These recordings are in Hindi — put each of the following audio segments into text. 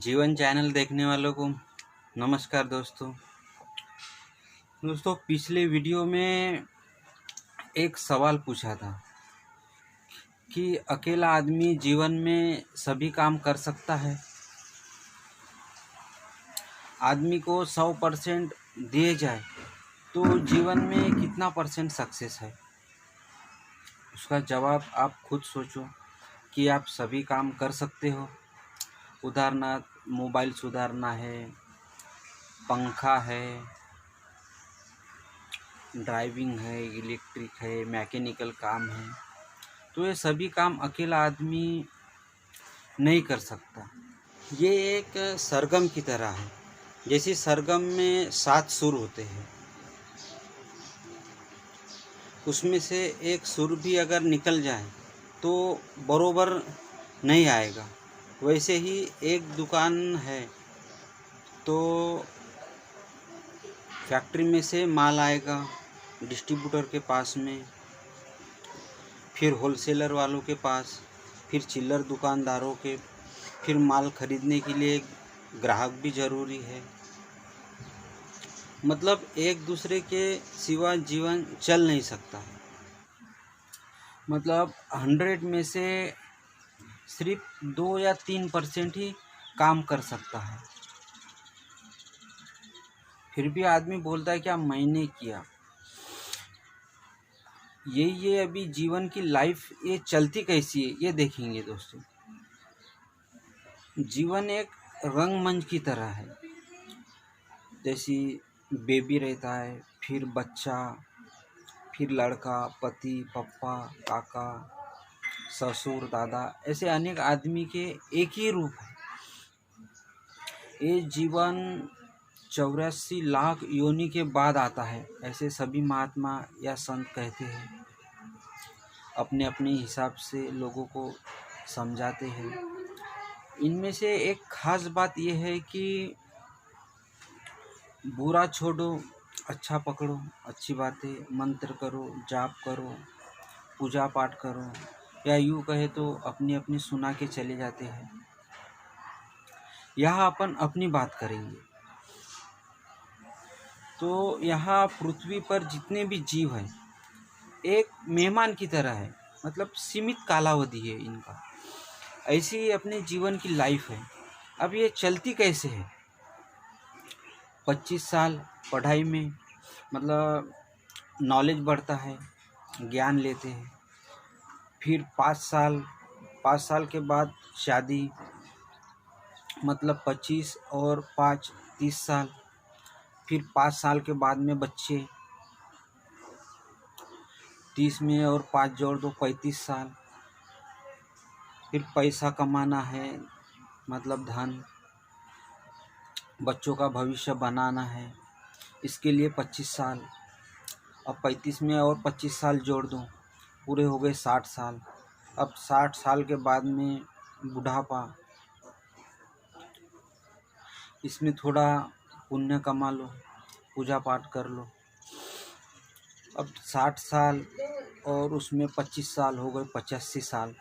जीवन चैनल देखने वालों को नमस्कार दोस्तों पिछले वीडियो में एक सवाल पूछा था कि अकेला आदमी जीवन में सभी काम कर सकता है। आदमी को 100% दिए जाए तो जीवन में कितना परसेंट सक्सेस है। उसका जवाब आप खुद सोचो कि आप सभी काम कर सकते हो। उदाहरणार्थ मोबाइल सुधारना है, पंखा है, ड्राइविंग है, इलेक्ट्रिक है, मैकेनिकल काम है, तो ये सभी काम अकेला आदमी नहीं कर सकता। ये एक सरगम की तरह है। जैसे सरगम में 7 सुर होते हैं, उसमें से एक सुर भी अगर निकल जाए तो बरोबर नहीं आएगा। वैसे ही एक दुकान है तो फैक्ट्री में से माल आएगा डिस्ट्रीब्यूटर के पास में, फिर होलसेलर वालों के पास, फिर चिल्लर दुकानदारों के, फिर माल खरीदने के लिए ग्राहक भी ज़रूरी है। मतलब एक दूसरे के सिवा जीवन चल नहीं सकता। मतलब 100 में से सिर्फ 2 या 3% ही काम कर सकता है। फिर भी आदमी बोलता है क्या मैंने किया। ये अभी जीवन की लाइफ ये चलती कैसी है ये देखेंगे दोस्तों। जीवन एक रंगमंच की तरह है। जैसी बेबी रहता है, फिर बच्चा, फिर लड़का, पति, पप्पा, काका, ससुर, दादा, ऐसे अनेक आदमी के एक ही रूप है। ये जीवन 84 लाख योनि के बाद आता है, ऐसे सभी महात्मा या संत कहते हैं। अपने अपने हिसाब से लोगों को समझाते हैं। इनमें से एक खास बात यह है कि बुरा छोड़ो, अच्छा पकड़ो, अच्छी बातें, मंत्र करो, जाप करो, पूजा पाठ करो, या यूँ कहे तो अपनी अपनी सुना के चले जाते हैं। यहाँ अपन अपनी बात करेंगे तो यहाँ पृथ्वी पर जितने भी जीव हैं एक मेहमान की तरह है। मतलब सीमित कालावधि है इनका। ऐसी ही अपने जीवन की लाइफ है। अब ये चलती कैसे है। 25 साल पढ़ाई में, मतलब नॉलेज बढ़ता है, ज्ञान लेते हैं। फिर 5 साल के बाद शादी, मतलब 25 और 5 30 साल। फिर 5 साल के बाद में बच्चे, 30 में और 5 जोड़ दो 35 साल। फिर पैसा कमाना है, मतलब धन, बच्चों का भविष्य बनाना है, इसके लिए 25 साल। अब 35 में और 25 साल जोड़ दो, पूरे हो गए 60 साल। अब 60 साल के बाद में बुढ़ापा, इसमें थोड़ा पुण्य कमा लो, पूजा पाठ कर लो। अब 60 साल और उसमें 25 साल हो गए 85 साल,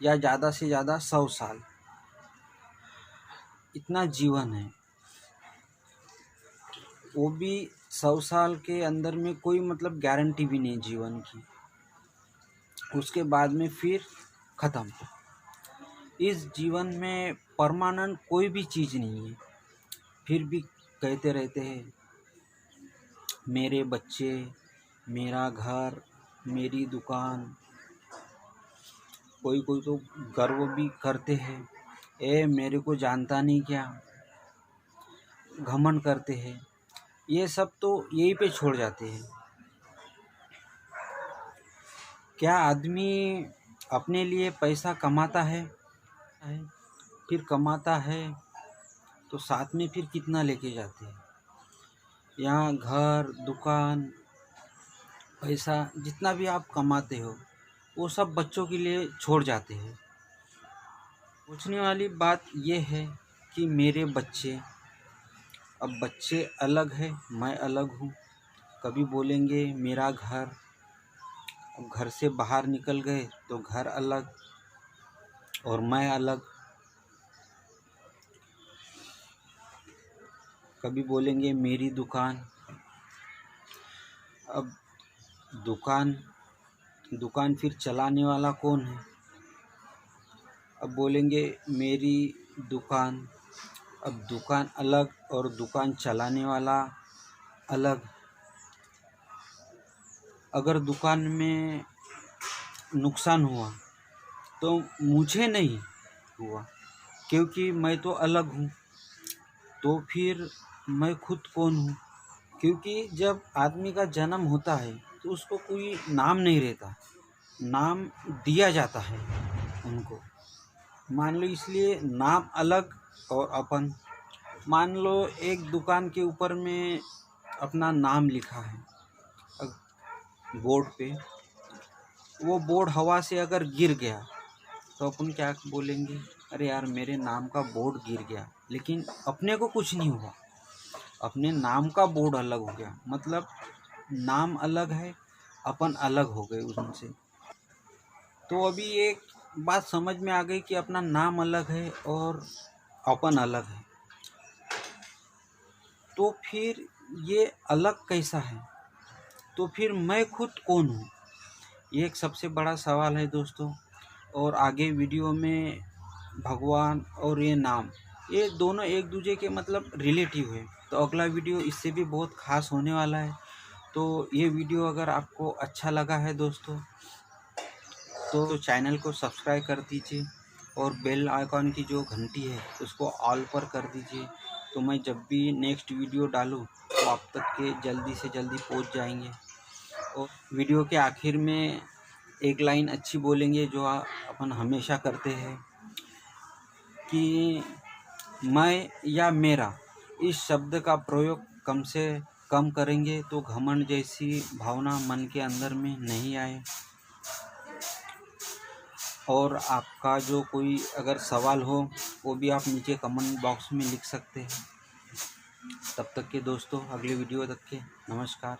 या ज़्यादा से ज़्यादा 100 साल। इतना जीवन है। वो भी 100 साल के अंदर में कोई मतलब गारंटी भी नहीं जीवन की। उसके बाद में फिर ख़त्म। इस जीवन में परमानेंट कोई भी चीज़ नहीं है। फिर भी कहते रहते हैं मेरे बच्चे, मेरा घर, मेरी दुकान। कोई कोई तो गर्व भी करते हैं, ए मेरे को जानता नहीं क्या, घमंड करते हैं। ये सब तो यहीं पे छोड़ जाते हैं। क्या आदमी अपने लिए पैसा कमाता है, फिर कमाता है तो साथ में फिर कितना लेके जाते हैं। यहाँ घर, दुकान, पैसा जितना भी आप कमाते हो वो सब बच्चों के लिए छोड़ जाते हैं। पूछने वाली बात ये है कि मेरे बच्चे, अब बच्चे अलग है, मैं अलग हूँ। कभी बोलेंगे मेरा घर, अब घर से बाहर निकल गए तो घर अलग और मैं अलग। कभी बोलेंगे मेरी दुकान। अब दुकान फिर चलाने वाला कौन है? अब बोलेंगे मेरी दुकान। अब दुकान अलग और दुकान चलाने वाला अलग। अगर दुकान में नुकसान हुआ तो मुझे नहीं हुआ, क्योंकि मैं तो अलग हूँ। तो फिर मैं खुद कौन हूँ? क्योंकि जब आदमी का जन्म होता है तो उसको कोई नाम नहीं रहता, नाम दिया जाता है उनको। मान लो इसलिए नाम अलग और अपन। मान लो एक दुकान के ऊपर में अपना नाम लिखा है बोर्ड पे, वो बोर्ड हवा से अगर गिर गया तो अपन क्या बोलेंगे? अरे यार मेरे नाम का बोर्ड गिर गया, लेकिन अपने को कुछ नहीं हुआ, अपने नाम का बोर्ड अलग हो गया। मतलब नाम अलग है, अपन अलग हो गए उनसे। तो अभी एक बात समझ में आ गई कि अपना नाम अलग है और अपन अलग है। तो फिर ये अलग कैसा है? तो फिर मैं खुद कौन हूँ? ये एक सबसे बड़ा सवाल है दोस्तों। और आगे वीडियो में भगवान और ये नाम, ये दोनों एक दूसरे के मतलब रिलेटिव है। तो अगला वीडियो इससे भी बहुत ख़ास होने वाला है। तो ये वीडियो अगर आपको अच्छा लगा है दोस्तों तो चैनल को सब्सक्राइब कर दीजिए और बेल आइकॉन की जो घंटी है उसको ऑल पर कर दीजिए। तो मैं जब भी नेक्स्ट वीडियो डालूँ तो आप तक के जल्दी से जल्दी पहुंच जाएंगे। और वीडियो के आखिर में एक लाइन अच्छी बोलेंगे जो अपन हमेशा करते हैं कि मैं या मेरा, इस शब्द का प्रयोग कम से कम करेंगे तो घमंड जैसी भावना मन के अंदर में नहीं आए। और आपका जो कोई अगर सवाल हो वो भी आप नीचे कमेंट बॉक्स में लिख सकते हैं। तब तक के दोस्तों, अगले वीडियो तक के नमस्कार।